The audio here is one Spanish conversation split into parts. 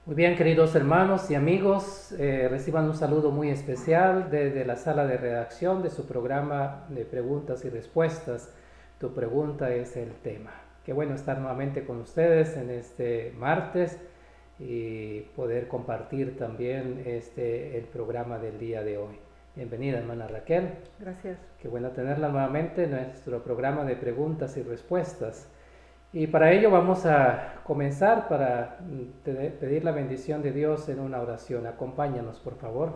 Muy bien, queridos hermanos y amigos, reciban un saludo muy especial desde la sala de redacción de su programa de preguntas y respuestas. Tu pregunta es el tema. Qué bueno estar nuevamente con ustedes en este martes y poder compartir también el programa del día de hoy. Bienvenida, hermana Raquel. Gracias. Qué bueno tenerla nuevamente en nuestro programa de preguntas y respuestas. Y para ello vamos a comenzar para pedir la bendición de Dios en una oración. Acompáñanos, por favor.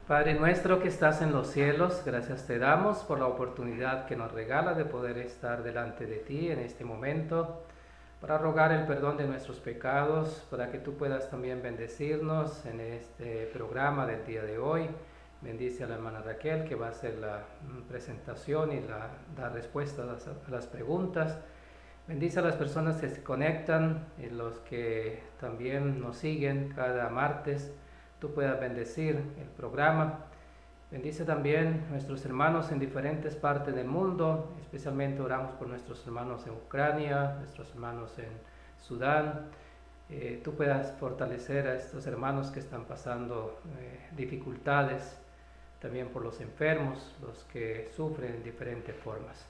Padre nuestro que estás en los cielos, gracias te damos por la oportunidad que nos regala de poder estar delante de ti en este momento, para rogar el perdón de nuestros pecados, para que tú puedas también bendecirnos en este programa del día de hoy. Bendice a la hermana Raquel que va a hacer la presentación y dar respuesta a las preguntas. Bendice a las personas que se conectan y los que también nos siguen cada martes. Tú puedas bendecir el programa. Bendice también nuestros hermanos en diferentes partes del mundo. Especialmente oramos por nuestros hermanos en Ucrania, nuestros hermanos en Sudán. Tú puedas fortalecer a estos hermanos que están pasando dificultades, también por los enfermos, los que sufren en diferentes formas.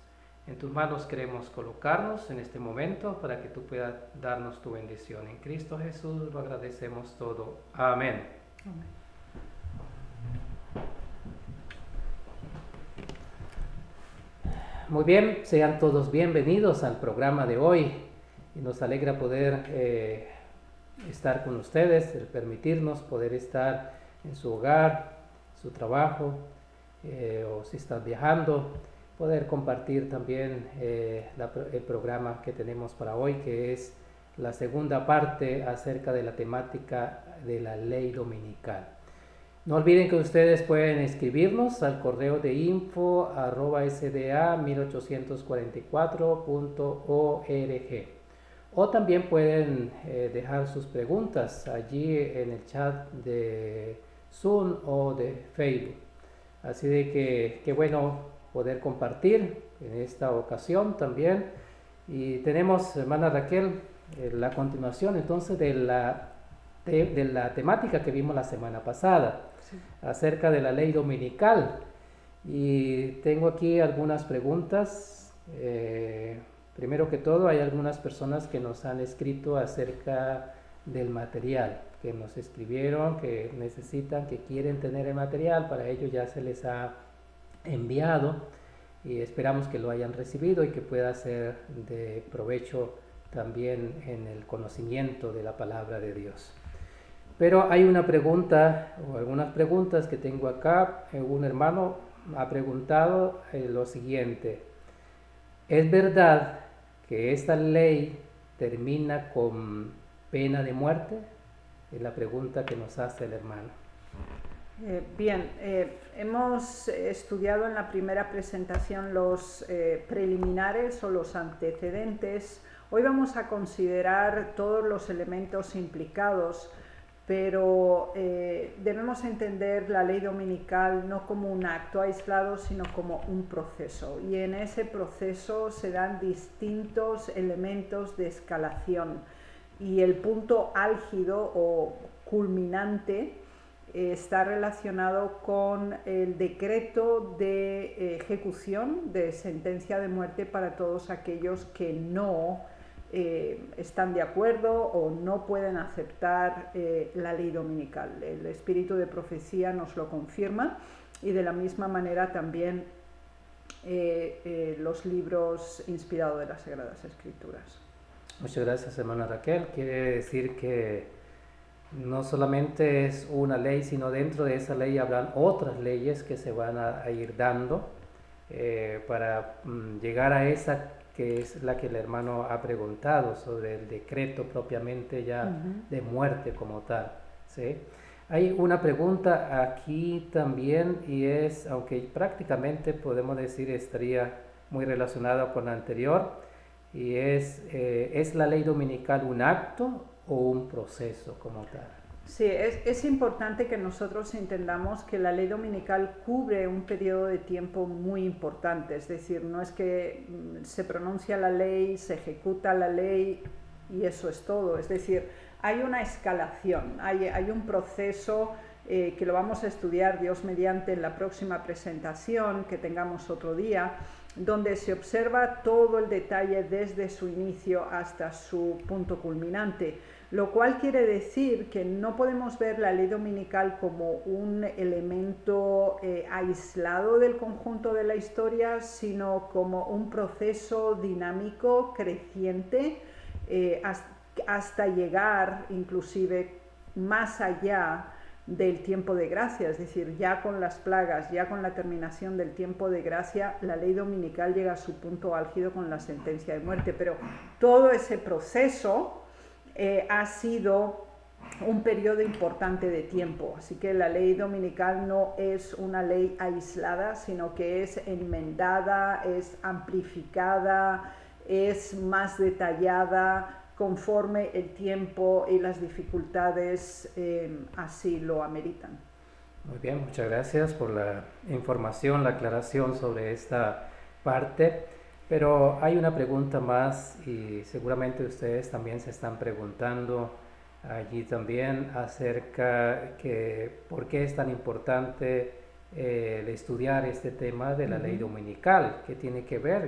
En tus manos queremos colocarnos en este momento para que tú puedas darnos tu bendición. En Cristo Jesús lo agradecemos todo. Amén. Amén. Muy bien, sean todos bienvenidos al programa de hoy y nos alegra poder estar con ustedes, el permitirnos poder estar en su hogar, su trabajo, o si están viajando, poder compartir también el programa que tenemos para hoy, que es la segunda parte acerca de la temática de la ley dominical. No olviden que ustedes pueden escribirnos al correo de info@sda1844.org o también pueden dejar sus preguntas allí en el chat de Zoom o de Facebook. Así de que qué bueno poder compartir en esta ocasión también. Y tenemos, hermana Raquel, la continuación entonces de la temática que vimos la semana pasada, Sí. acerca de la ley dominical. Y tengo aquí algunas preguntas. Primero que todo, hay algunas personas que nos han escrito acerca del material, que nos escribieron, que necesitan, que quieren tener el material, para ello ya se les ha enviado y esperamos que lo hayan recibido y que pueda ser de provecho también en el conocimiento de la palabra de Dios. Pero hay una pregunta o algunas preguntas que tengo acá. Un hermano ha preguntado lo siguiente: ¿es verdad que esta ley termina con pena de muerte? Es la pregunta que nos hace el hermano. Bien, hemos estudiado en la primera presentación los preliminares o los antecedentes. Hoy vamos a considerar todos los elementos implicados, pero debemos entender la ley dominical no como un acto aislado, sino como un proceso. Y en ese proceso se dan distintos elementos de escalación. Y el punto álgido o culminante está relacionado con el decreto de ejecución de sentencia de muerte para todos aquellos que no están de acuerdo o no pueden aceptar la ley dominical. El espíritu de profecía nos lo confirma, y de la misma manera también los libros inspirados de las Sagradas Escrituras. Muchas gracias, hermana Raquel. Quiere decir que no solamente es una ley, sino dentro de esa ley habrán otras leyes que se van a ir dando para llegar a esa que es la que el hermano ha preguntado sobre el decreto propiamente ya de muerte como tal, ¿sí? Hay una pregunta aquí también, y es, aunque prácticamente podemos decir estaría muy relacionada con la anterior, y ¿es la ley dominical un acto o un proceso como tal? Sí, es importante que nosotros entendamos que la ley dominical cubre un periodo de tiempo muy importante, es decir, no es que se pronuncia la ley, se ejecuta la ley y eso es todo, es decir, hay una escalación, hay un proceso que lo vamos a estudiar Dios mediante en la próxima presentación que tengamos otro día, donde se observa todo el detalle desde su inicio hasta su punto culminante. Lo cual quiere decir que no podemos ver la ley dominical como un elemento aislado del conjunto de la historia, sino como un proceso dinámico, creciente, hasta llegar inclusive más allá del tiempo de gracia, es decir, ya con las plagas, ya con la terminación del tiempo de gracia, la ley dominical llega a su punto álgido con la sentencia de muerte, pero todo ese proceso ha sido un periodo importante de tiempo, así que la ley dominical no es una ley aislada, sino que es enmendada, es amplificada, es más detallada conforme el tiempo y las dificultades así lo ameritan. Muy bien, muchas gracias por la información, la aclaración sobre esta parte. Pero hay una pregunta más y seguramente ustedes también se están preguntando allí también acerca que por qué es tan importante el estudiar este tema de la ley dominical, que tiene que ver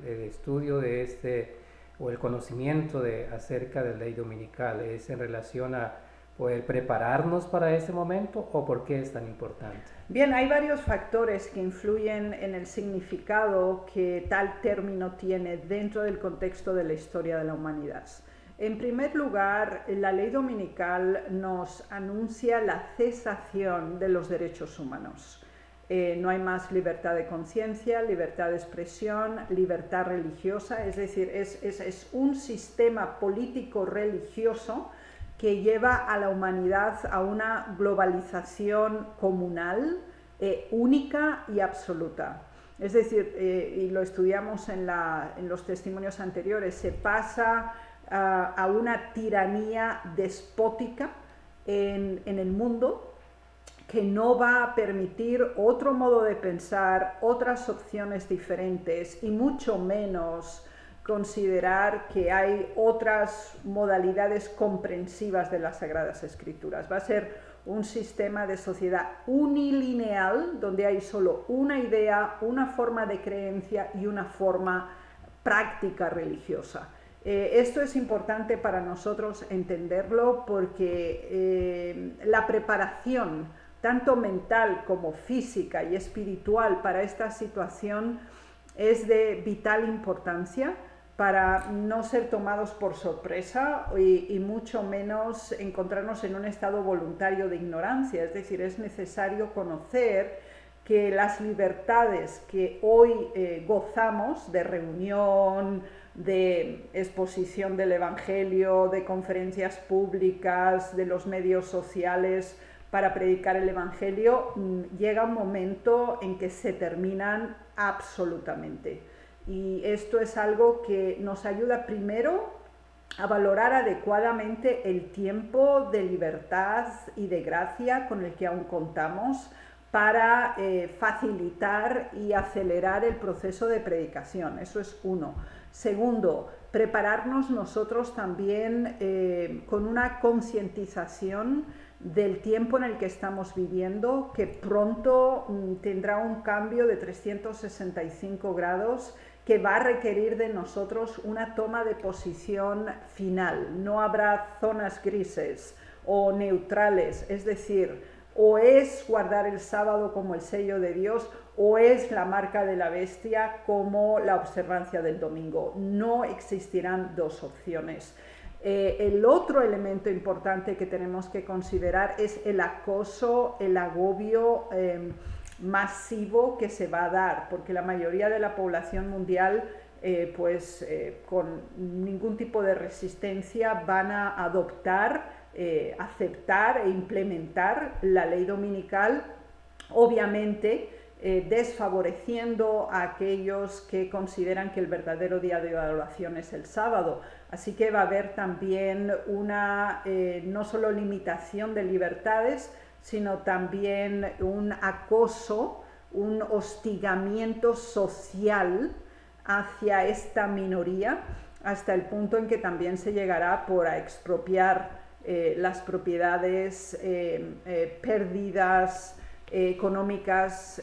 el estudio de o el conocimiento acerca de la ley dominical, es en relación a poder prepararnos para ese momento o por qué es tan importante. Bien, hay varios factores que influyen en el significado que tal término tiene dentro del contexto de la historia de la humanidad. En primer lugar, la ley dominical nos anuncia la cesación de los derechos humanos. No hay más libertad de conciencia, libertad de expresión, libertad religiosa, es decir, es un sistema político religioso que lleva a la humanidad a una globalización comunal, única y absoluta. Es decir, y lo estudiamos en los testimonios anteriores, se pasa a una tiranía despótica en el mundo que no va a permitir otro modo de pensar, otras opciones diferentes y mucho menos considerar que hay otras modalidades comprensivas de las Sagradas Escrituras. Va a ser un sistema de sociedad unilineal, donde hay solo una idea, una forma de creencia y una forma práctica religiosa. Esto es importante para nosotros entenderlo porque la preparación, tanto mental como física y espiritual, para esta situación es de vital importancia para no ser tomados por sorpresa y mucho menos encontrarnos en un estado voluntario de ignorancia. Es decir, es necesario conocer que las libertades que hoy gozamos de reunión, de exposición del Evangelio, de conferencias públicas, de los medios sociales para predicar el Evangelio, llega un momento en que se terminan absolutamente. Y esto es algo que nos ayuda primero a valorar adecuadamente el tiempo de libertad y de gracia con el que aún contamos para facilitar y acelerar el proceso de predicación. Eso es uno. Segundo, prepararnos nosotros también con una concientización del tiempo en el que estamos viviendo, que pronto tendrá un cambio de 365 grados que va a requerir de nosotros una toma de posición final. No habrá zonas grises o neutrales, es decir, o es guardar el sábado como el sello de Dios o es la marca de la bestia como la observancia del domingo. No existirán dos opciones. El otro elemento importante que tenemos que considerar es el acoso, el agobio masivo que se va a dar, porque la mayoría de la población mundial con ningún tipo de resistencia van a adoptar, aceptar e implementar la ley dominical, obviamente desfavoreciendo a aquellos que consideran que el verdadero día de adoración es el sábado. Así que va a haber también una no solo limitación de libertades, sino también un acoso, un hostigamiento social hacia esta minoría, hasta el punto en que también se llegará por a expropiar las propiedades, pérdidas económicas,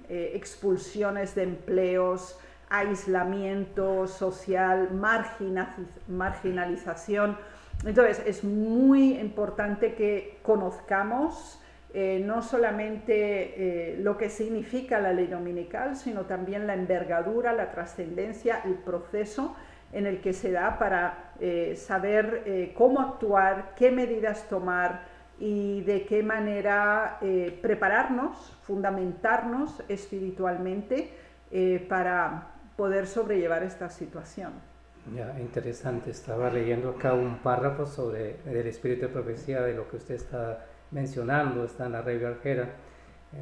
expulsiones de empleos, aislamiento social, marginalización. Entonces es muy importante que conozcamos no solamente lo que significa la ley dominical, sino también la envergadura, la trascendencia, el proceso en el que se da para saber cómo actuar, qué medidas tomar y de qué manera prepararnos, fundamentarnos espiritualmente para poder sobrellevar esta situación. Ya, interesante. Estaba leyendo acá un párrafo sobre el espíritu de profecía de lo que usted está mencionando. Está en la Rey Viajera,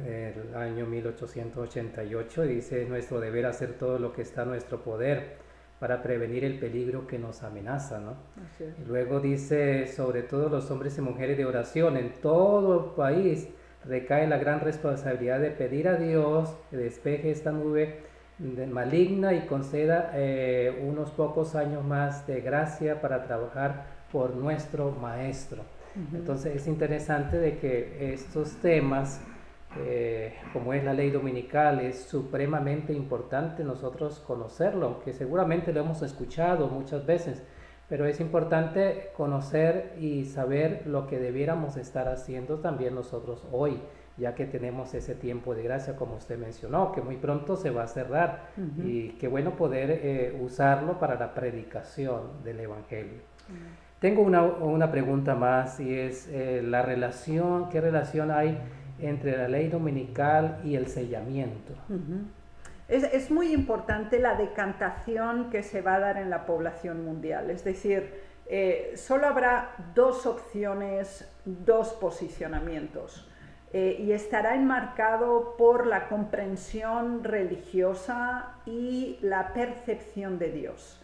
el año 1888, y dice: nuestro deber hacer todo lo que está a nuestro poder para prevenir el peligro que nos amenaza, ¿no? Así es. Y luego dice: sobre todo los hombres y mujeres de oración en todo el país recae la gran responsabilidad de pedir a Dios que despeje esta nube maligna y conceda unos pocos años más de gracia para trabajar por nuestro Maestro. Entonces es interesante de que estos temas, como es la ley dominical, es supremamente importante nosotros conocerlo, aunque seguramente lo hemos escuchado muchas veces, pero es importante conocer y saber lo que debiéramos estar haciendo también nosotros hoy, ya que tenemos ese tiempo de gracia, como usted mencionó, que muy pronto se va a cerrar, y qué bueno poder usarlo para la predicación del Evangelio. Tengo una pregunta más, y es la relación, ¿qué relación hay entre la ley dominical y el sellamiento? Es muy importante la decantación que se va a dar en la población mundial, es decir, solo habrá dos opciones, dos posicionamientos, y estará enmarcado por la comprensión religiosa y la percepción de Dios.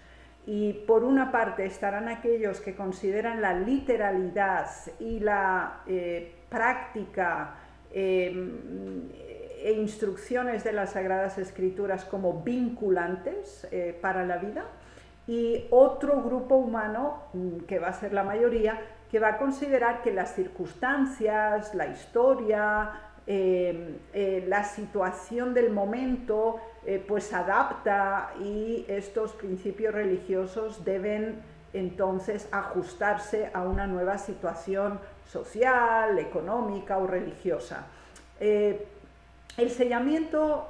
Y por una parte estarán aquellos que consideran la literalidad y la práctica e instrucciones de las Sagradas Escrituras como vinculantes para la vida, y otro grupo humano, que va a ser la mayoría, que va a considerar que las circunstancias, la historia, la situación del momento pues adapta, y estos principios religiosos deben entonces ajustarse a una nueva situación social, económica o religiosa. El sellamiento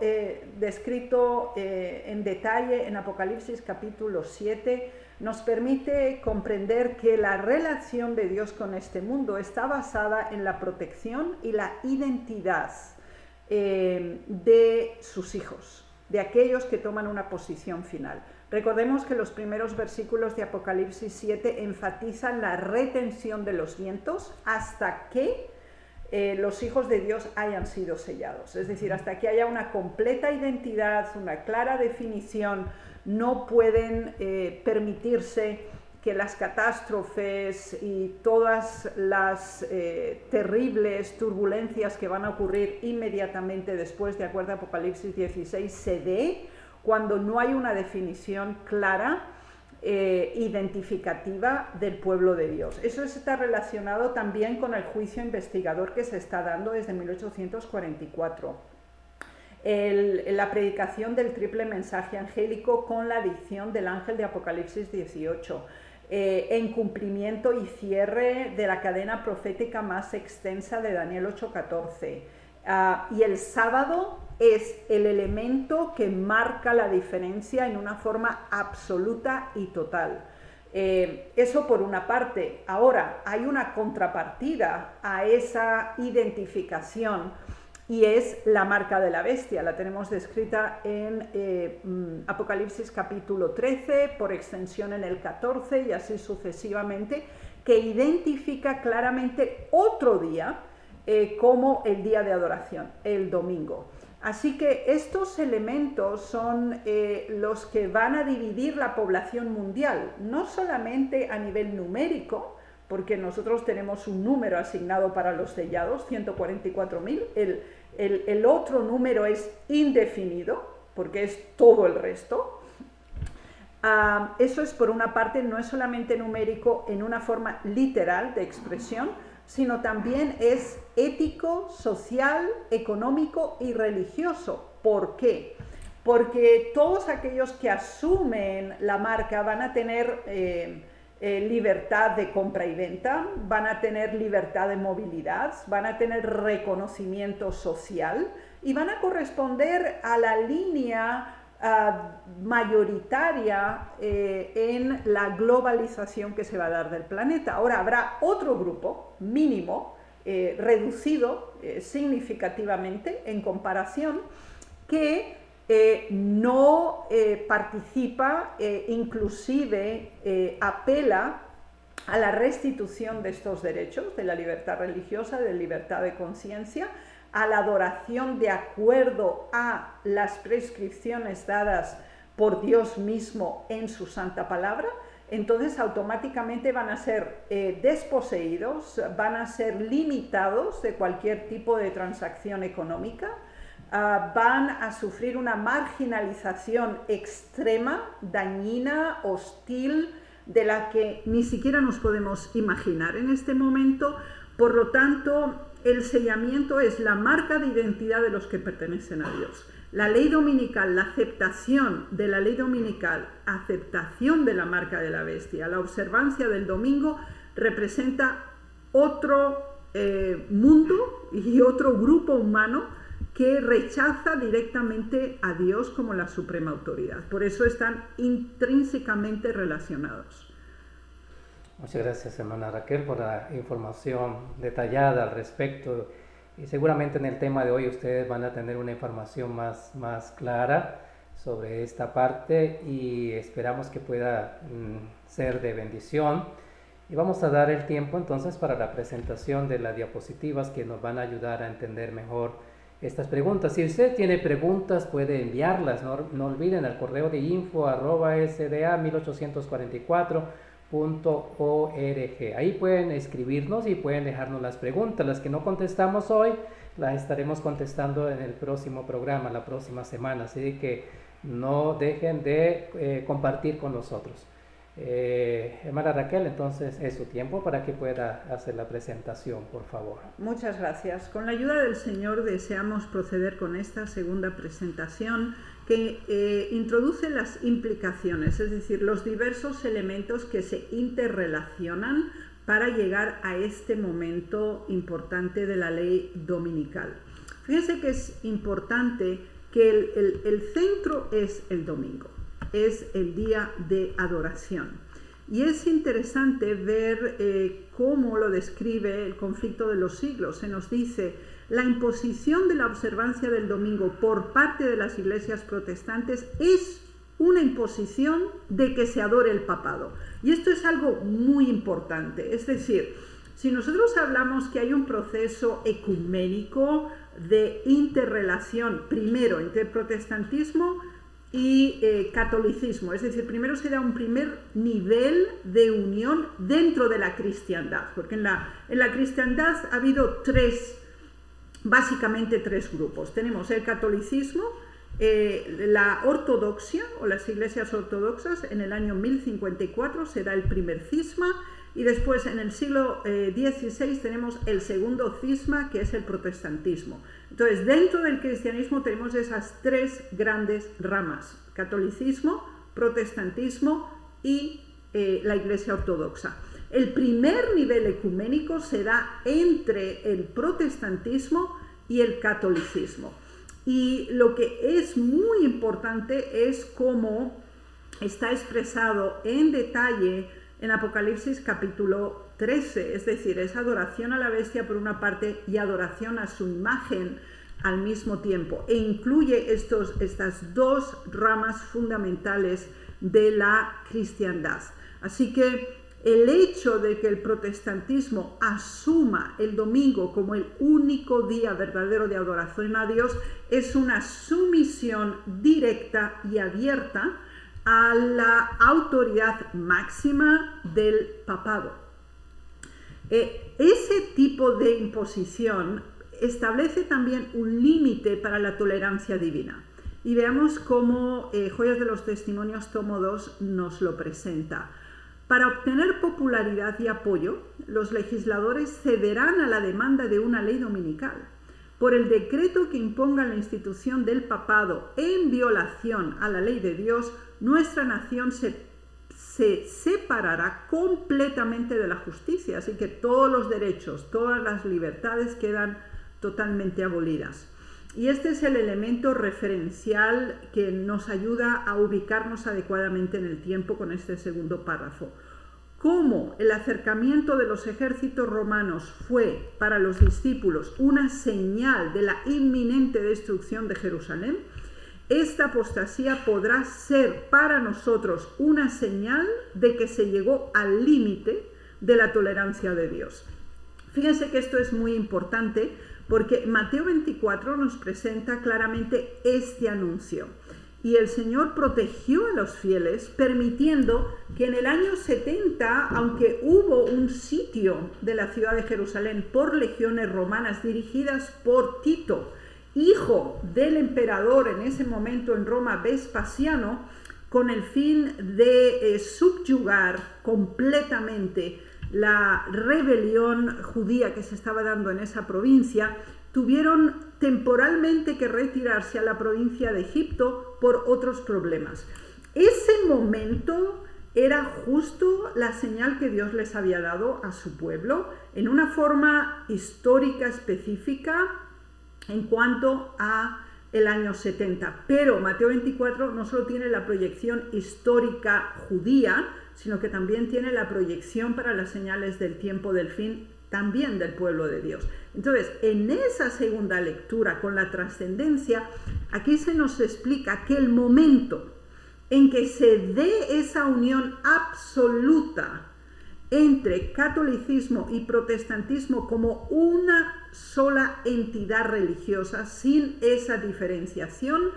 descrito en detalle en Apocalipsis capítulo 7 nos permite comprender que la relación de Dios con este mundo está basada en la protección y la identidad de sus hijos, de aquellos que toman una posición final. Recordemos que los primeros versículos de Apocalipsis 7 enfatizan la retención de los vientos hasta que los hijos de Dios hayan sido sellados, es decir, hasta que haya una completa identidad, una clara definición. No pueden permitirse que las catástrofes y todas las terribles turbulencias que van a ocurrir inmediatamente después, de acuerdo a Apocalipsis 16, se dé cuando no hay una definición clara, identificativa del pueblo de Dios. Eso está relacionado también con el juicio investigador que se está dando desde 1844. La predicación del triple mensaje angélico con la dicción del ángel de Apocalipsis 18, en cumplimiento y cierre de la cadena profética más extensa de Daniel 8:14. Y el sábado es el elemento que marca la diferencia en una forma absoluta y total. Eso por una parte. Ahora, hay una contrapartida a esa identificación, y es la marca de la bestia. La tenemos descrita en Apocalipsis capítulo 13, por extensión en el 14 y así sucesivamente, que identifica claramente otro día como el día de adoración, el domingo. Así que estos elementos son los que van a dividir la población mundial, no solamente a nivel numérico, porque nosotros tenemos un número asignado para los sellados, 144.000, el otro número es indefinido, porque es todo el resto. Eso es, por una parte, no es solamente numérico en una forma literal de expresión, sino también es ético, social, económico y religioso. ¿Por qué? Porque todos aquellos que asumen la marca van a tener libertad de compra y venta, van a tener libertad de movilidad, van a tener reconocimiento social y van a corresponder a la línea mayoritaria en la globalización que se va a dar del planeta. Ahora habrá otro grupo mínimo, reducido significativamente en comparación, que no participa, inclusive apela a la restitución de estos derechos, de la libertad religiosa, de libertad de conciencia, a la adoración de acuerdo a las prescripciones dadas por Dios mismo en su santa palabra. Entonces automáticamente van a ser desposeídos, van a ser limitados de cualquier tipo de transacción económica, van a sufrir una marginalización extrema, dañina, hostil, de la que ni siquiera nos podemos imaginar en este momento. Por lo tanto, el sellamiento es la marca de identidad de los que pertenecen a Dios. La ley dominical, la aceptación de la ley dominical, aceptación de la marca de la bestia, la observancia del domingo representa otro mundo y otro grupo humano que rechaza directamente a Dios como la suprema autoridad. Por eso están intrínsecamente relacionados. Muchas gracias, hermana Raquel, por la información detallada al respecto. Y seguramente en el tema de hoy ustedes van a tener una información más clara sobre esta parte y esperamos que pueda ser de bendición. Y vamos a dar el tiempo entonces para la presentación de las diapositivas que nos van a ayudar a entender mejor estas preguntas. Si usted tiene preguntas, puede enviarlas. No olviden al correo de info@sda1844.org. Ahí pueden escribirnos y pueden dejarnos las preguntas. Las que no contestamos hoy, las estaremos contestando en el próximo programa, la próxima semana. Así que no dejen de compartir con nosotros. Hermana Raquel, entonces es su tiempo para que pueda hacer la presentación, por favor. Muchas gracias. Con la ayuda del Señor deseamos proceder con esta segunda presentación que introduce las implicaciones, es decir, los diversos elementos que se interrelacionan para llegar a este momento importante de la ley dominical. Fíjense que es importante que el centro es el domingo. Es el día de adoración. Y es interesante ver cómo lo describe el conflicto de los siglos. Se nos dice, la imposición de la observancia del domingo por parte de las iglesias protestantes es una imposición de que se adore el papado. Y esto es algo muy importante. Es decir, si nosotros hablamos que hay un proceso ecuménico de interrelación, primero entre protestantismo y catolicismo, es decir, primero se da un primer nivel de unión dentro de la cristiandad, porque en la cristiandad ha habido básicamente tres grupos. Tenemos el catolicismo, la ortodoxia o las iglesias ortodoxas. En el año 1054 se da el primer cisma, y después en el siglo XVI tenemos el segundo cisma, que es el protestantismo. Entonces, dentro del cristianismo tenemos esas tres grandes ramas: catolicismo, protestantismo y la iglesia ortodoxa. El primer nivel ecuménico se da entre el protestantismo y el catolicismo. Y lo que es muy importante es cómo está expresado en detalle en Apocalipsis capítulo 13, es decir, es adoración a la bestia por una parte y adoración a su imagen al mismo tiempo, e incluye estas dos ramas fundamentales de la cristiandad. Así que el hecho de que el protestantismo asuma el domingo como el único día verdadero de adoración a Dios es una sumisión directa y abierta a la autoridad máxima del papado. Ese tipo de imposición establece también un límite para la tolerancia divina. Y veamos cómo Joyas de los Testimonios, tomo 2, nos lo presenta. Para obtener popularidad y apoyo, los legisladores cederán a la demanda de una ley dominical. Por el decreto que imponga la institución del papado en violación a la ley de Dios, nuestra nación se separará completamente de la justicia, así que todos los derechos, todas las libertades quedan totalmente abolidas. Y este es el elemento referencial que nos ayuda a ubicarnos adecuadamente en el tiempo con este segundo párrafo. Cómo el acercamiento de los ejércitos romanos fue para los discípulos una señal de la inminente destrucción de Jerusalén, esta apostasía podrá ser para nosotros una señal de que se llegó al límite de la tolerancia de Dios. Fíjense que esto es muy importante porque Mateo 24 nos presenta claramente este anuncio. Y el Señor protegió a los fieles, permitiendo que en el año 70, aunque hubo un sitio de la ciudad de Jerusalén por legiones romanas dirigidas por Tito, hijo del emperador en ese momento en Roma, Vespasiano, con el fin de subyugar completamente la rebelión judía que se estaba dando en esa provincia, tuvieron temporalmente que retirarse a la provincia de Egipto por otros problemas. Ese momento era justo la señal que Dios les había dado a su pueblo en una forma histórica específica en cuanto a el año 70. Pero Mateo 24 no solo tiene la proyección histórica judía, sino que también tiene la proyección para las señales del tiempo del fin, también del pueblo de Dios. Entonces, en esa segunda lectura con la trascendencia, aquí se nos explica que el momento en que se dé esa unión absoluta entre catolicismo y protestantismo como una sola entidad religiosa, sin esa diferenciación,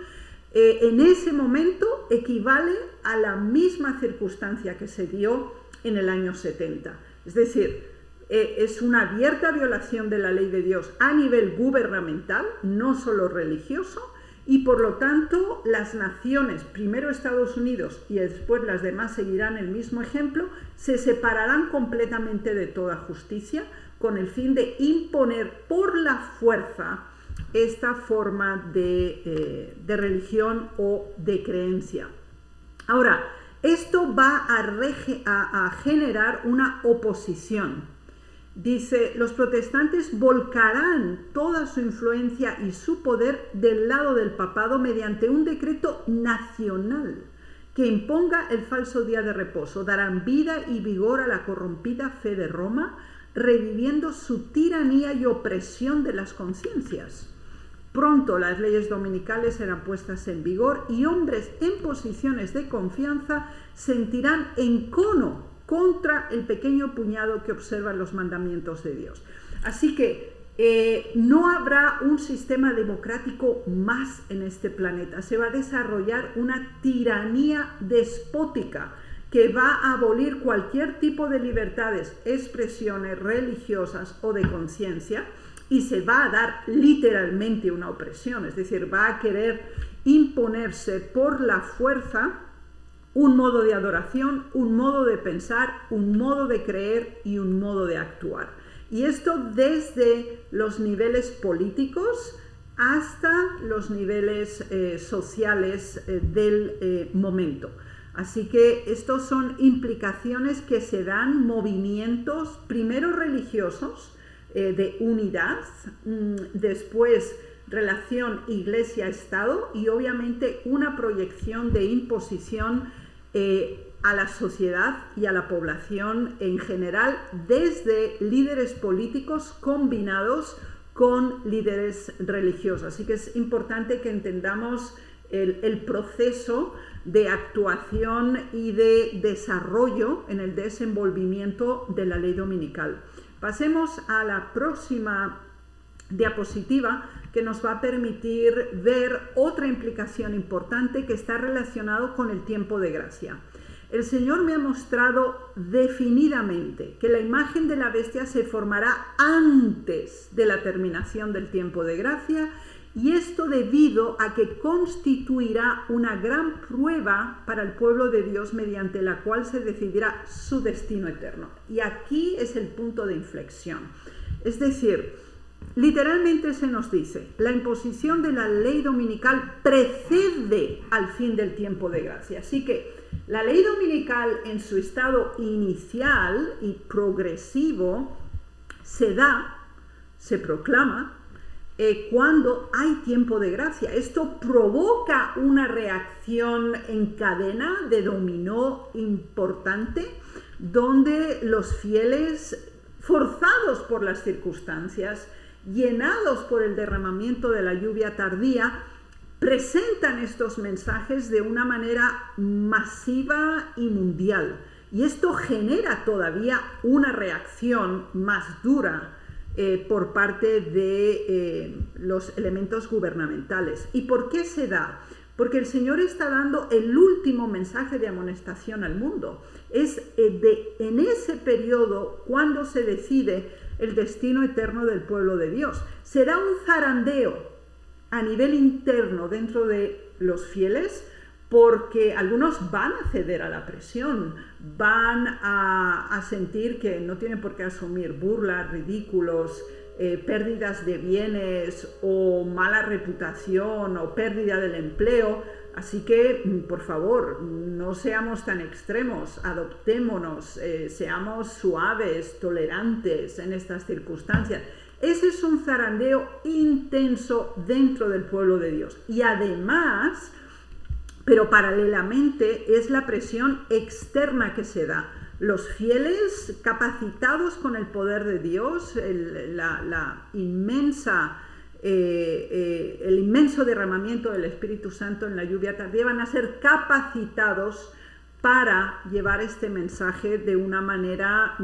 en ese momento equivale a la misma circunstancia que se dio en el año 70. Es decir, es una abierta violación de la ley de Dios a nivel gubernamental, no solo religioso, y por lo tanto las naciones, primero Estados Unidos y después las demás seguirán el mismo ejemplo, se separarán completamente de toda justicia con el fin de imponer por la fuerza esta forma de religión o de creencia. Ahora, esto va a generar una oposición. Dice, los protestantes volcarán toda su influencia y su poder del lado del papado mediante un decreto nacional que imponga el falso día de reposo. Darán vida y vigor a la corrompida fe de Roma, reviviendo su tiranía y opresión de las conciencias. Pronto las leyes dominicales serán puestas en vigor y hombres en posiciones de confianza sentirán encono contra el pequeño puñado que observa los mandamientos de Dios. Así que no habrá un sistema democrático más en este planeta. Se va a desarrollar una tiranía despótica que va a abolir cualquier tipo de libertades, expresiones religiosas o de conciencia, y se va a dar literalmente una opresión, es decir, va a querer imponerse por la fuerza un modo de adoración, un modo de pensar, un modo de creer y un modo de actuar. Y esto desde los niveles políticos hasta los niveles sociales del momento. Así que estos son implicaciones que se dan, movimientos primero religiosos de unidad, después relación iglesia-estado y obviamente una proyección de imposición a la sociedad y a la población en general desde líderes políticos combinados con líderes religiosos. Así que es importante que entendamos el proceso de actuación y de desarrollo en el desenvolvimiento de la ley dominical. Pasemos a la próxima diapositiva, que nos va a permitir ver otra implicación importante que está relacionado con el tiempo de gracia. El Señor me ha mostrado definidamente que la imagen de la bestia se formará antes de la terminación del tiempo de gracia, y esto debido a que constituirá una gran prueba para el pueblo de Dios, mediante la cual se decidirá su destino eterno. Y aquí es el punto de inflexión. Es decir, literalmente se nos dice, la imposición de la ley dominical precede al fin del tiempo de gracia. Así que la ley dominical en su estado inicial y progresivo se da, se proclama, cuando hay tiempo de gracia. Esto provoca una reacción en cadena de dominó importante, donde los fieles, forzados por las circunstancias, llenados por el derramamiento de la lluvia tardía, presentan estos mensajes de una manera masiva y mundial. Y esto genera todavía una reacción más dura por parte de los elementos gubernamentales. ¿Y por qué se da? Porque el Señor está dando el último mensaje de amonestación al mundo. Es en ese periodo cuando se decide el destino eterno del pueblo de Dios. Será un zarandeo a nivel interno dentro de los fieles, porque algunos van a ceder a la presión, van a sentir que no tienen por qué asumir burlas, ridículos, pérdidas de bienes o mala reputación o pérdida del empleo. Así que, por favor, no seamos tan extremos, adoptémonos, seamos suaves, tolerantes en estas circunstancias. Ese es un zarandeo intenso dentro del pueblo de Dios. Y además, pero paralelamente, es la presión externa que se da. Los fieles capacitados con el poder de Dios, el inmenso derramamiento del Espíritu Santo en la lluvia tardía, van a ser capacitados para llevar este mensaje de una manera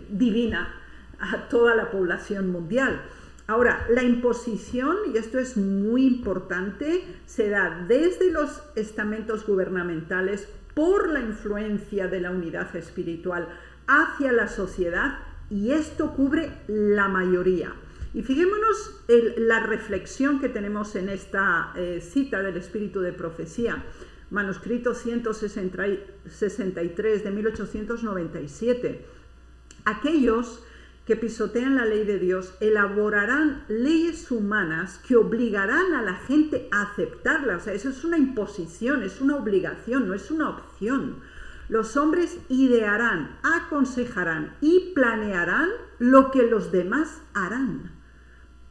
divina a toda la población mundial. Ahora, la imposición, y esto es muy importante, se da desde los estamentos gubernamentales por la influencia de la unidad espiritual hacia la sociedad, y esto cubre la mayoría. Y fijémonos la reflexión que tenemos en esta cita del Espíritu de Profecía, manuscrito 163 de 1897. Aquellos que pisotean la ley de Dios elaborarán leyes humanas que obligarán a la gente a aceptarlas. O sea, eso es una imposición, es una obligación, no es una opción. Los hombres idearán, aconsejarán y planearán lo que los demás harán.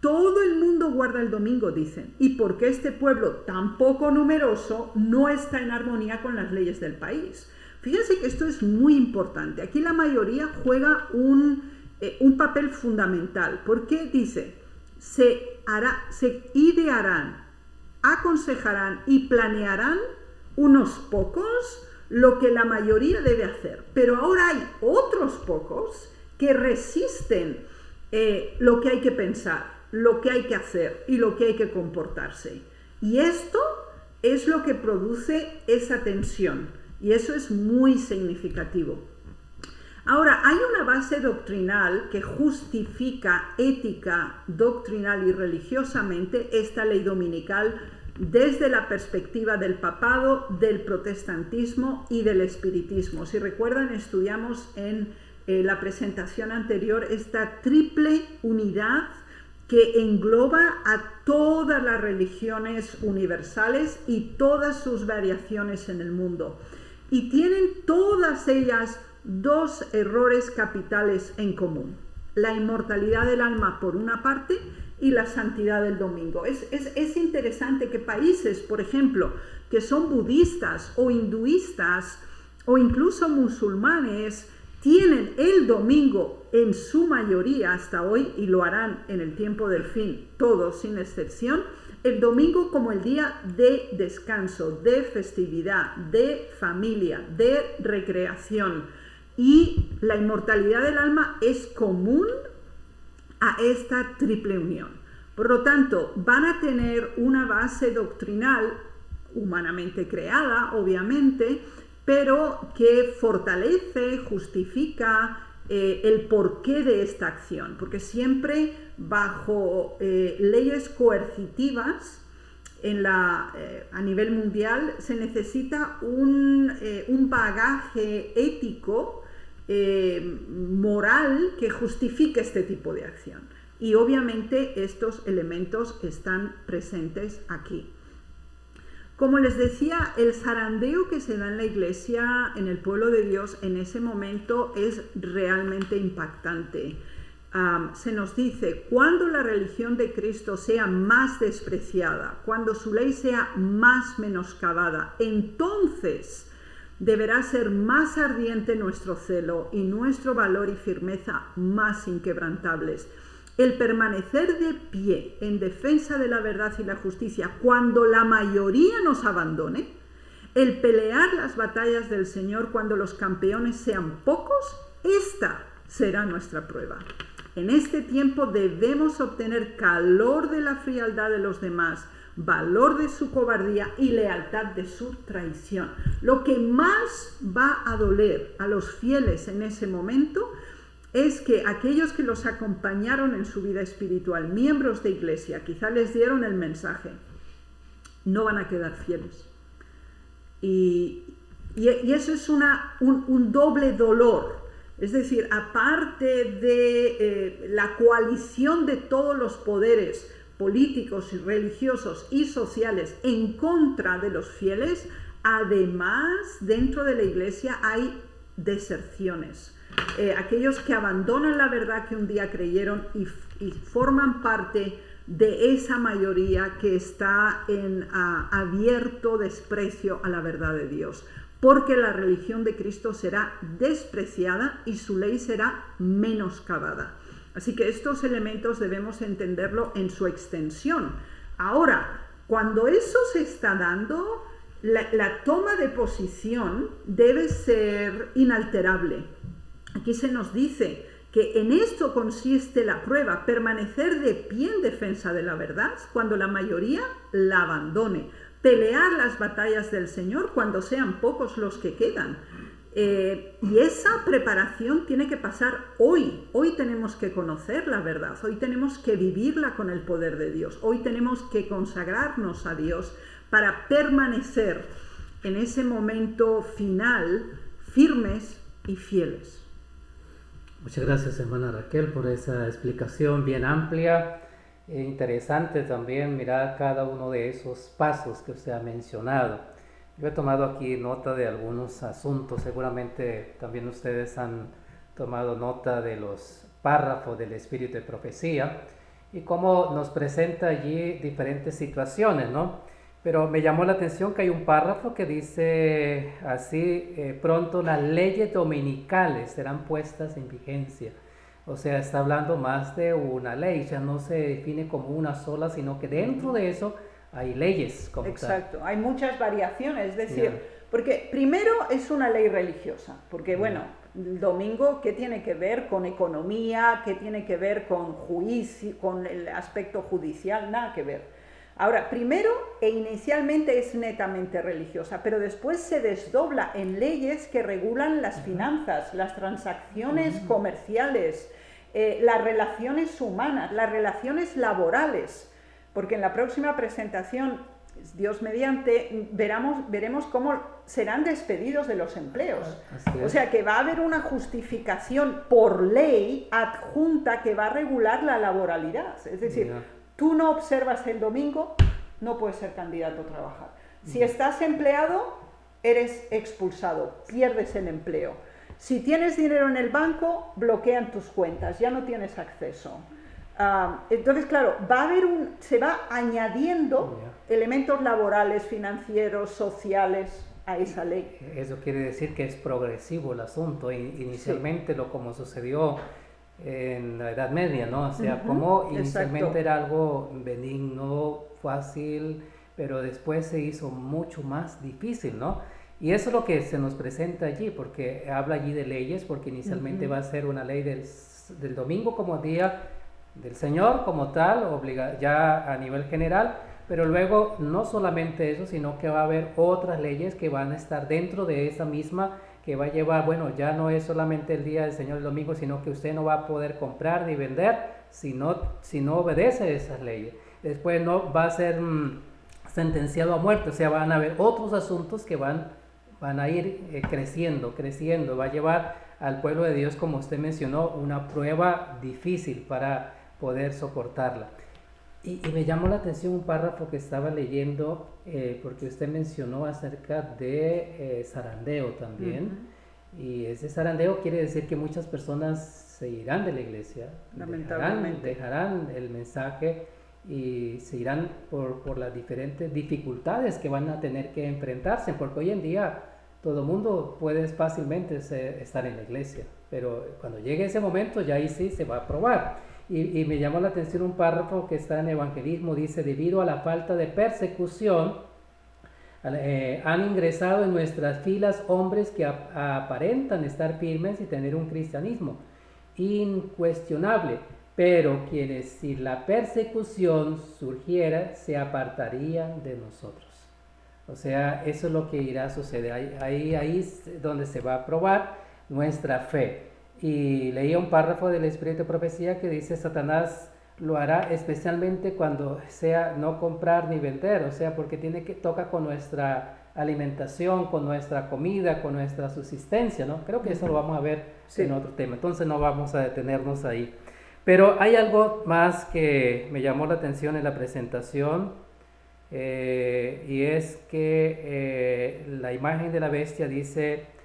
Todo el mundo guarda el domingo, dicen, y porque este pueblo tan poco numeroso no está en armonía con las leyes del país. Fíjense que esto es muy importante. Aquí la mayoría juega un papel fundamental, porque dice, se idearán, aconsejarán y planearán unos pocos lo que la mayoría debe hacer, pero ahora hay otros pocos que resisten lo que hay que pensar, lo que hay que hacer y lo que hay que comportarse, y esto es lo que produce esa tensión, y eso es muy significativo. Ahora, hay una base doctrinal que justifica ética, doctrinal y religiosamente esta ley dominical desde la perspectiva del papado, del protestantismo y del espiritismo. Si recuerdan, estudiamos en la presentación anterior esta triple unidad que engloba a todas las religiones universales y todas sus variaciones en el mundo. Y tienen todas ellas dos errores capitales en común: la inmortalidad del alma por una parte y la santidad del domingo. Es interesante que países, por ejemplo, que son budistas o hinduistas o incluso musulmanes, tienen el domingo en su mayoría hasta hoy, y lo harán en el tiempo del fin, todos sin excepción, el domingo como el día de descanso, de festividad, de familia, de recreación. Y la inmortalidad del alma es común a esta triple unión. Por lo tanto, van a tener una base doctrinal humanamente creada, obviamente, pero que fortalece, justifica el porqué de esta acción, porque siempre bajo leyes coercitivas a nivel mundial se necesita un bagaje ético, moral, que justifique este tipo de acción. Y obviamente estos elementos están presentes aquí. Como les decía, el zarandeo que se da en la iglesia, en el pueblo de Dios, en ese momento es realmente impactante. Se nos dice, cuando la religión de Cristo sea más despreciada, cuando su ley sea más menoscabada, entonces deberá ser más ardiente nuestro celo y nuestro valor y firmeza más inquebrantables. El permanecer de pie en defensa de la verdad y la justicia cuando la mayoría nos abandone, el pelear las batallas del Señor cuando los campeones sean pocos, esta será nuestra prueba. En este tiempo debemos obtener calor de la frialdad de los demás, valor de su cobardía y lealtad de su traición. Lo que más va a doler a los fieles en ese momento es que aquellos que los acompañaron en su vida espiritual, miembros de iglesia, quizá les dieron el mensaje, no van a quedar fieles. Y eso es un doble dolor. Es decir, aparte de la coalición de todos los poderes políticos y religiosos y sociales en contra de los fieles, además dentro de la iglesia hay deserciones. Aquellos que abandonan la verdad que un día creyeron y forman parte de esa mayoría que está en abierto desprecio a la verdad de Dios, porque la religión de Cristo será despreciada y su ley será menoscabada. Así que estos elementos debemos entenderlo en su extensión. Ahora, cuando eso se está dando, la toma de posición debe ser inalterable. Aquí se nos dice que en esto consiste la prueba, permanecer de pie en defensa de la verdad cuando la mayoría la abandone, pelear las batallas del Señor cuando sean pocos los que quedan. Y esa preparación tiene que pasar hoy. Hoy tenemos que conocer la verdad, hoy tenemos que vivirla con el poder de Dios, hoy tenemos que consagrarnos a Dios para permanecer en ese momento final firmes y fieles. Muchas gracias, hermana Raquel, por esa explicación bien amplia e interesante también mirar cada uno de esos pasos que usted ha mencionado. Yo he tomado aquí nota de algunos asuntos, seguramente también ustedes han tomado nota de los párrafos del espíritu de profecía y cómo nos presenta allí diferentes situaciones, ¿no? Pero me llamó la atención que hay un párrafo que dice así, pronto las leyes dominicales serán puestas en vigencia. O sea, está hablando más de una ley, ya no se define como una sola, sino que dentro de eso hay leyes. Como exacto, hay muchas variaciones, es decir, porque primero es una ley religiosa, porque bueno, el domingo, ¿qué tiene que ver con economía? ¿Qué tiene que ver con juicio, con el aspecto judicial? Nada que ver. Ahora, primero e inicialmente es netamente religiosa, pero después se desdobla en leyes que regulan las finanzas, las transacciones comerciales, las relaciones humanas, las relaciones laborales, porque en la próxima presentación, Dios mediante, veremos cómo serán despedidos de los empleos. O sea que va a haber una justificación por ley adjunta que va a regular la laboralidad, es decir, tú no observas el domingo, no puedes ser candidato a trabajar. Si estás empleado, eres expulsado, pierdes el empleo. Si tienes dinero en el banco, bloquean tus cuentas, ya no tienes acceso. Entonces, claro, se va añadiendo elementos laborales, financieros, sociales, a esa ley. Eso quiere decir que es progresivo el asunto. Inicialmente sí. Como sucedió en la Edad Media, ¿no? O sea, como inicialmente exacto. Era algo benigno, fácil, pero después se hizo mucho más difícil, ¿no? Y eso es lo que se nos presenta allí, porque habla allí de leyes, porque inicialmente va a ser una ley del domingo como día del Señor como tal, ya a nivel general, pero luego no solamente eso, sino que va a haber otras leyes que van a estar dentro de esa misma, que va a llevar, bueno, ya no es solamente el día del Señor el domingo, sino que usted no va a poder comprar ni vender si no obedece esas leyes. Después no va a ser sentenciado a muerte, o sea, van a haber otros asuntos que van a ir creciendo, va a llevar al pueblo de Dios, como usted mencionó, una prueba difícil para poder soportarla. Y me llamó la atención un párrafo que estaba leyendo, porque usted mencionó acerca de zarandeo también, y ese zarandeo quiere decir que muchas personas se irán de la iglesia, dejarán el mensaje y se irán por las diferentes dificultades que van a tener que enfrentarse, porque hoy en día todo el mundo puede fácilmente estar en la iglesia, pero cuando llegue ese momento ya ahí sí se va a probar. Y me llamó la atención un párrafo que está en Evangelismo, dice: debido a la falta de persecución, han ingresado en nuestras filas hombres que aparentan estar firmes y tener un cristianismo incuestionable, pero quienes, si la persecución surgiera, se apartarían de nosotros. O sea, eso es lo que irá a suceder. Ahí es donde se va a probar nuestra fe. Y leía un párrafo del Espíritu de Profecía que dice: Satanás lo hará especialmente cuando sea no comprar ni vender, o sea, porque toca con nuestra alimentación, con nuestra comida, con nuestra subsistencia, ¿no? Creo que eso lo vamos a ver en otro tema, entonces no vamos a detenernos ahí. Pero hay algo más que me llamó la atención en la presentación, y es que la imagen de la bestia dice: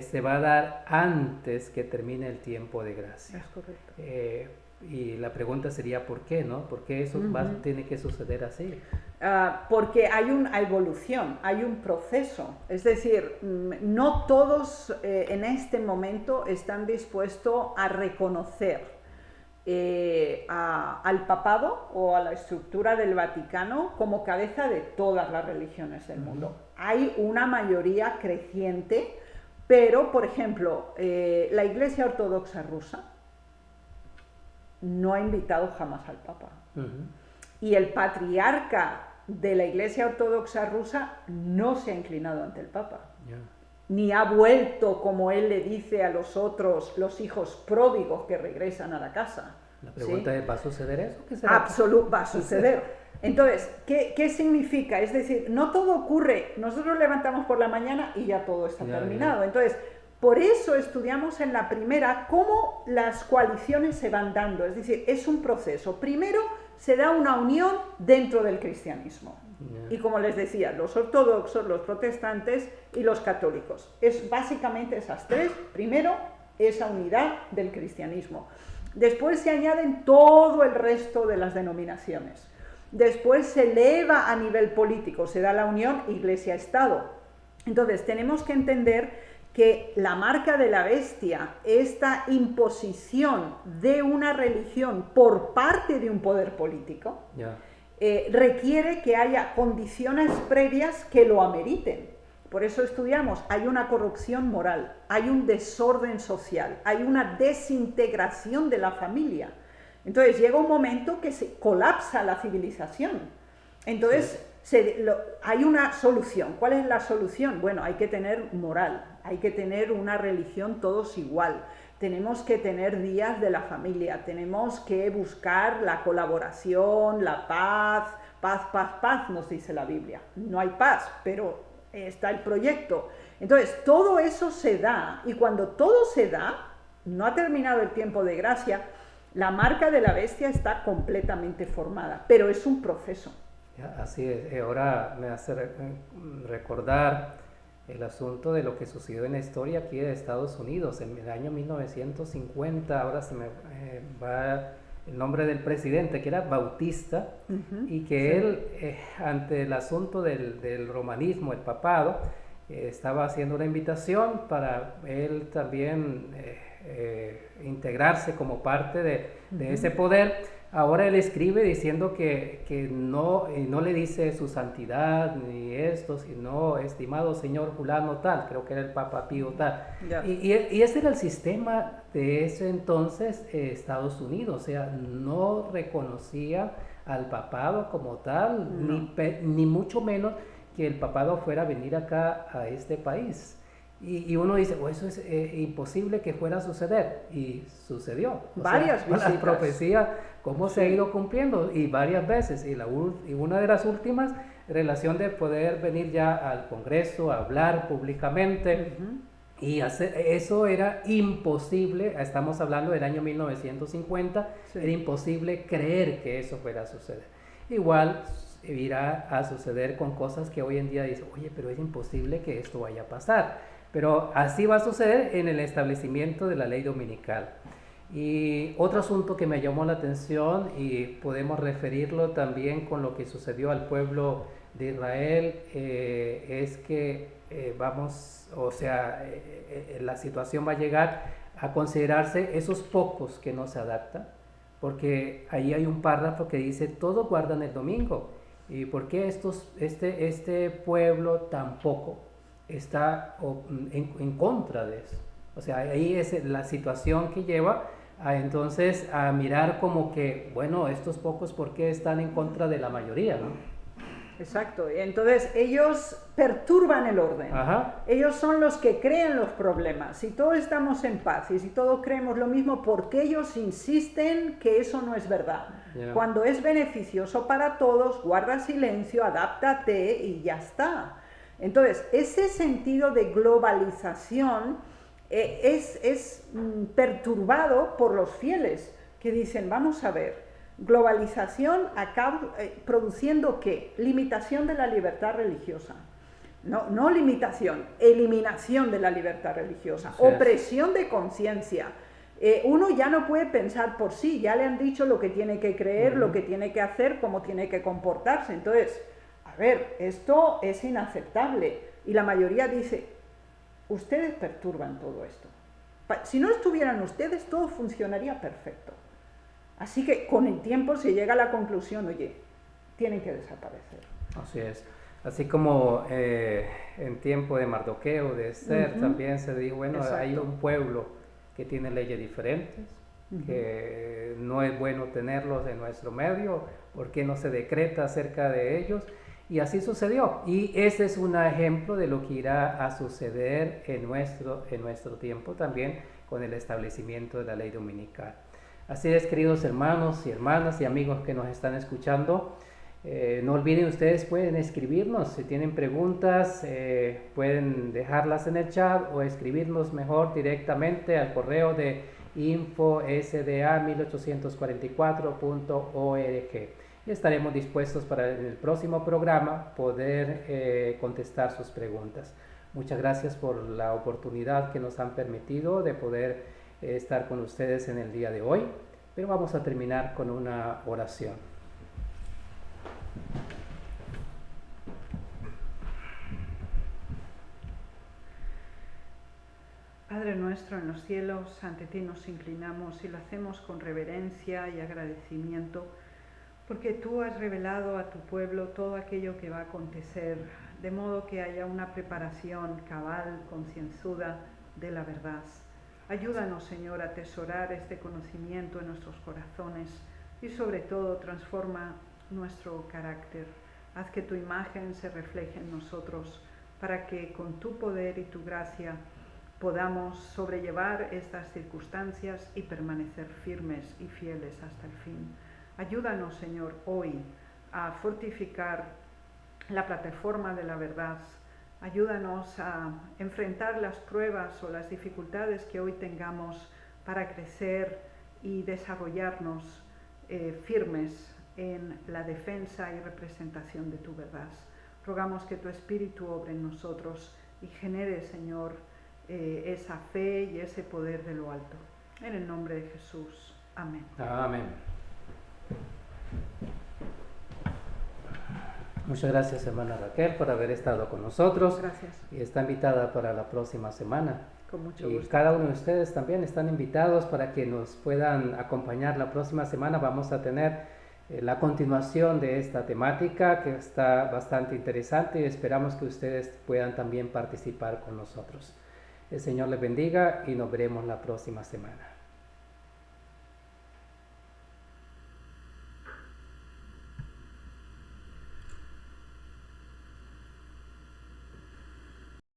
se va a dar antes que termine el tiempo de gracia. Es correcto. Y la pregunta sería ¿por qué, no? ¿Por qué eso tiene que suceder así? Porque hay una evolución, hay un proceso. Es decir, no todos en este momento están dispuestos a reconocer al papado o a la estructura del Vaticano como cabeza de todas las religiones del mundo. Hay una mayoría creciente, pero, por ejemplo, la Iglesia Ortodoxa rusa no ha invitado jamás al Papa. Y el patriarca de la Iglesia Ortodoxa rusa no se ha inclinado ante el Papa. Ni ha vuelto, como él le dice a los otros, los hijos pródigos que regresan a la casa. La pregunta es: ¿va a suceder eso? ¿Qué será? Va a suceder. Entonces, ¿qué significa? Es decir, no todo ocurre, nosotros levantamos por la mañana y ya todo está terminado. Entonces, por eso estudiamos en la primera cómo las coaliciones se van dando, es decir, es un proceso. Primero se da una unión dentro del cristianismo. Y como les decía, los ortodoxos, los protestantes y los católicos. Es básicamente esas tres. Primero, esa unidad del cristianismo. Después se añaden todo el resto de las denominaciones. Después se eleva a nivel político, se da la unión Iglesia-Estado. Entonces tenemos que entender que la marca de la bestia, esta imposición de una religión por parte de un poder político, requiere que haya condiciones previas que lo ameriten. Por eso estudiamos, hay una corrupción moral, hay un desorden social, hay una desintegración de la familia. Entonces llega un momento que se colapsa la civilización. Entonces hay una solución. ¿Cuál es la solución? Bueno, hay que tener moral, hay que tener una religión todos igual. Tenemos que tener días de la familia, tenemos que buscar la colaboración, la paz, paz, nos dice la Biblia. No hay paz, pero está el proyecto. Entonces, todo eso se da, y cuando todo se da, no ha terminado el tiempo de gracia, la marca de la bestia está completamente formada, pero es un proceso. Así es. Ahora me hace recordar el asunto de lo que sucedió en la historia aquí de Estados Unidos en el año 1950. Ahora se me va el nombre del presidente, que era Bautista, y que él, ante el asunto del romanismo, el papado, estaba haciendo una invitación para él también integrarse como parte de ese poder. Ahora él escribe diciendo que no le dice su santidad ni esto, sino estimado señor fulano tal, creo que era el Papa Pío tal. Ya. Y ese era el sistema de ese entonces, Estados Unidos, o sea, no reconocía al papado como tal, No. ni mucho menos que el papado fuera a venir acá a este país. Y uno dice, oh, eso es imposible que fuera a suceder, y sucedió. Varias visitas. La profecía, cómo se ha ido cumpliendo, y varias veces, y una de las últimas, relación de poder venir ya al Congreso, a hablar públicamente, y eso era imposible, estamos hablando del año 1950, era imposible creer que eso fuera a suceder. Igual irá a suceder con cosas que hoy en día dicen, oye, pero es imposible que esto vaya a pasar. Pero así va a suceder en el establecimiento de la ley dominical. Y otro asunto que me llamó la atención, y podemos referirlo también con lo que sucedió al pueblo de Israel, es que la situación va a llegar a considerarse esos pocos que no se adaptan, porque ahí hay un párrafo que dice, todos guardan el domingo. ¿Y por qué este pueblo tampoco está en contra de eso? O sea, ahí es la situación que lleva entonces a mirar como que, bueno, estos pocos, ¿por qué están en contra de la mayoría, no? Exacto, y entonces ellos perturban el orden. Ajá. Ellos son los que crean los problemas. Si todos estamos en paz y si todos creemos lo mismo, ¿por qué ellos insisten que eso no es verdad? Yeah. Cuando es beneficioso para todos, guarda silencio, adáptate y ya está. Entonces, ese sentido de globalización es perturbado por los fieles que dicen, vamos a ver, globalización produciendo ¿qué? Limitación de la libertad religiosa. No limitación, eliminación de la libertad religiosa, opresión de conciencia. Uno ya no puede pensar por sí, ya le han dicho lo que tiene que creer, lo que tiene que hacer, cómo tiene que comportarse. Entonces, a ver, esto es inaceptable. Y la mayoría dice, ustedes perturban todo esto. Si no estuvieran ustedes, todo funcionaría perfecto. Así que con el tiempo se llega a la conclusión, oye, tienen que desaparecer. Así es. Así como en tiempo de Mardoqueo, de Esther, también se dijo, bueno, hay un pueblo que tiene leyes diferentes, que no es bueno tenerlos en nuestro medio, porque no se decreta acerca de ellos, y así sucedió. Y ese es un ejemplo de lo que irá a suceder en nuestro tiempo también con el establecimiento de la ley dominical. Así es, queridos hermanos y hermanas y amigos que nos están escuchando, no olviden, ustedes pueden escribirnos, si tienen preguntas pueden dejarlas en el chat o escribirnos mejor directamente al correo de info.sda1844.org, y estaremos dispuestos para en el próximo programa poder contestar sus preguntas. Muchas gracias por la oportunidad que nos han permitido de poder estar con ustedes en el día de hoy, pero vamos a terminar con una oración. Padre nuestro en los cielos, ante ti nos inclinamos y lo hacemos con reverencia y agradecimiento, porque tú has revelado a tu pueblo todo aquello que va a acontecer, de modo que haya una preparación cabal, concienzuda de la verdad. Ayúdanos, Señor, a atesorar este conocimiento en nuestros corazones y sobre todo transforma nuestro carácter. Haz que tu imagen se refleje en nosotros para que con tu poder y tu gracia podamos sobrellevar estas circunstancias y permanecer firmes y fieles hasta el fin. Ayúdanos, Señor, hoy a fortificar la plataforma de la verdad. Ayúdanos a enfrentar las pruebas o las dificultades que hoy tengamos para crecer y desarrollarnos firmes en la defensa y representación de tu verdad. Rogamos que tu Espíritu obre en nosotros y genere, Señor, esa fe y ese poder de lo alto. En el nombre de Jesús. Amén. Amén. Muchas gracias, hermana Raquel, por haber estado con nosotros. Gracias. Y está invitada para la próxima semana. Con mucho Y gusto. cada uno de ustedes también están invitados para que nos puedan acompañar la próxima semana. Vamos a tener la continuación de esta temática que está bastante interesante y esperamos que ustedes puedan también participar con nosotros. El Señor les bendiga y nos veremos la próxima semana.